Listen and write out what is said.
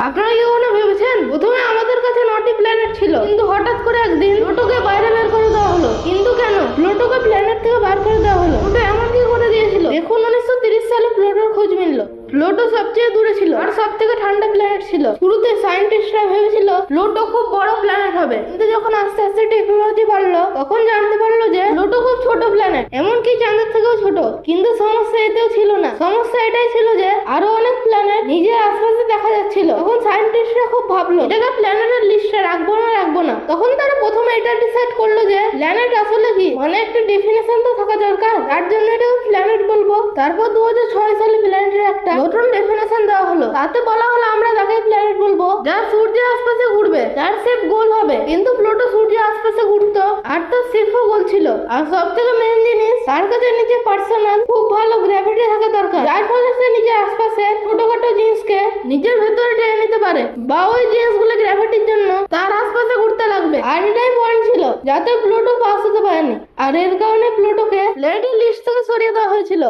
আপনারা কি কখনো ভেবেছেন প্রথমে আমাদের কাছে 9টি প্ল্যানেট ছিল, কিন্তু হঠাৎ করে একদিন প্লুটোকে বাইরে বের করে দেওয়া হলো। কিন্তু কেন প্লুটোকে প্ল্যানেট থেকে বার করে দেওয়া হলো? প্লুটো এমন কি করে দিয়েছিল? দেখুন 1930 সালে প্লুটোর খোঁজ মিলল। প্লুটো সবচেয়ে দূরে ছিল আর সব থেকে ঠান্ডা প্ল্যানেট ছিল। শুরুতে সায়েন্টিস্টরা ভেবেছিল প্লুটো খুব বড় প্ল্যানেট হবে, কিন্তু যখন আস্তে আস্তে টেকনোলজি বাড়লো তখন জানতে পারলো যে প্লুটো খুব ছোট প্ল্যানেট, এমনকি চাঁদের থেকেও ছোট। কিন্তু সমস্যা এতেও ছিল না, সমস্যা এটাই ছিল যে আরো অনেক প্ল্যানেট নিজের আশপাশে দেখা যাচ্ছিল। তখন সায়েন্টিস্টরা খুব ভাবলো এটাকে প্ল্যানেটের লিস্টে রাখবো না। তখন তারা প্রথমে এটা ডিসাইড করলো যে প্ল্যানেট আসলে কি, মানে একটা ডেফিনেশন তো থাকা দরকার, তার জন্য এটাকে প্ল্যানেট বলবো। তারপর 2006 সালে প্ল্যানেটের একটা নতুন ডেফিনেশন দেওয়া হলো। তাতে বলা হলো আমরা তাকে প্ল্যানেট বলবো যা সূর্যের আশপাশে ঘুরবে, যার শেপ গোল হবে। কিন্তু প্লুটো সূর্যের আশপাশে ঘুরতো আর তার শেপও গোল ছিল। আর সব থেকে মেইন জিনিস, তার কাছে নিজের পার্সোনাল খুব ভালো গ্র্যাভিটি থাকা দরকার, যার ফলে সে নিজের আশপাশে ছোটখাটো জিনিসকে নিজের ভেতরে টেনে নিতে পারে, বা ওই জিনিসগুলো গ্র্যাভিটির জন্য তার আশপাশে ঘুরতে লাগবে। আর এটাই পয়েন্ট ছিল যাতে প্লুটো পাস হতে পারেনি, আর এর কারণে প্লুটোকে প্ল্যানেটের লিস্ট থেকে সরিয়ে দেওয়া হয়েছিল।